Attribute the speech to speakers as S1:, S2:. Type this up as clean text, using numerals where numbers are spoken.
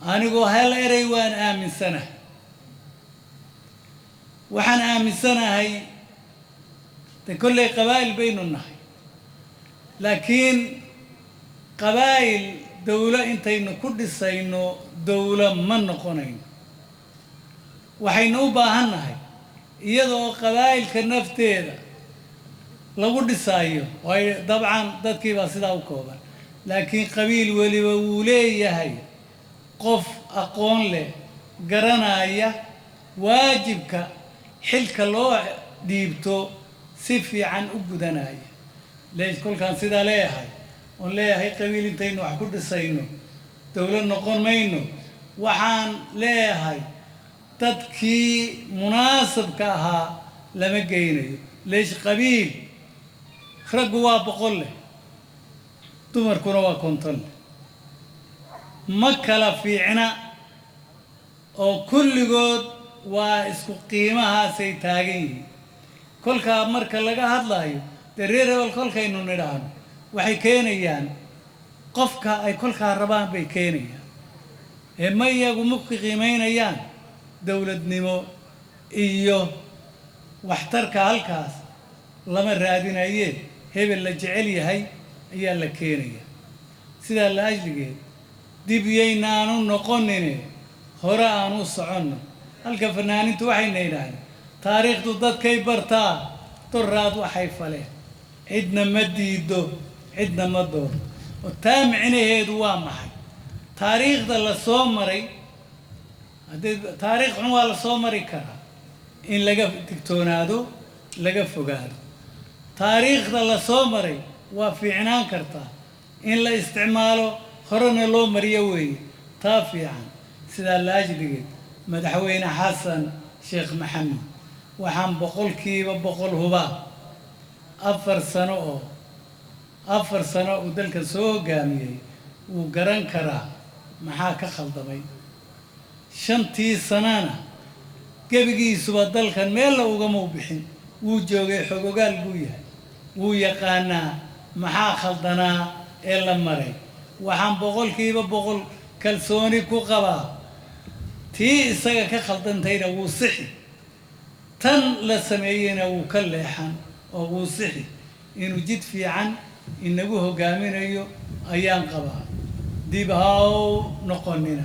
S1: anigu hal eray waan aaminsanahay waxaan aaminsanahay kullay qabaa'il baynu nahay laakiin qabaa'il dawla intaynu ku dhisayno dawla ma noqonayno waxaynu u baahannahay iyadoo qabaa'ilka nafteeda lagu dhisaayo way dabcan dadkii baa sidaa u kooban laakiin qabiil waliba wuu leeyahay qof aqoon leh garanaya waajibka xilka loo dhiibto si fiican u gudanaya leeyahay kolkaan sidaa leeyahay oo leeyahay qabiil intaynu wax ku dhisayno dawlad noqon mayno waxaan leeyahay dadkii munaasabka ahaa lama geynayo leeyahay qabiil raggu waa 100 leh dumarkuna waa 50 leh ma kala fiicna oo kulligood waa isku qiimahaasay taagan yihiin kolkaa marka laga hadlayo reer hebel kolkaynu nidhaahno waxay keenayaan qofka ay kolkaa rabaan bay keenayaan ma iyagu ma qiimeynayaan dawladnimo iyo waxtarka halkaas lama raadinaye hebel la jecel yahay ayaa la keenaya sidaa la ajligeed dib yaynaanu noqonine hore aanu soconno halka fanaanintu waxayna yidhaahdeen taariikhdu dadkay bartaa duraad waxay faleen cidna ma diido cidna ma doono oo taa micnaheedu waa maxay taariikhda la soo maray haddii taariikh xun waa la soo mari karaa in laga digtoonaado laga fogaado taariikhda la soo maray waa fiicnaan kartaa in la isticmaalo horena loo mariyo weeye taa fiican sidaa la ajligeed madaxweyne xasan sheekh maxamed waxaan 100% hubaa 4 sano uu dalka soo hogaamiyey wuu garan karaa maxaa ka khaldamay 5 sanana gabigiisuba dalkan meel ugama bixin wuu joogay xogogaal buu yahay wuu yaqaanaa maxaa khaldanaa ee la maray waxaan 100% kalsooni ku qabaa tii isaga ka khaldantayna wuu sixi tan la sameeyayna wuu ka leexan oo wuu sixi inuu jid fiican inagu hogaaminayo ayaan qabaa dib ha u noqonina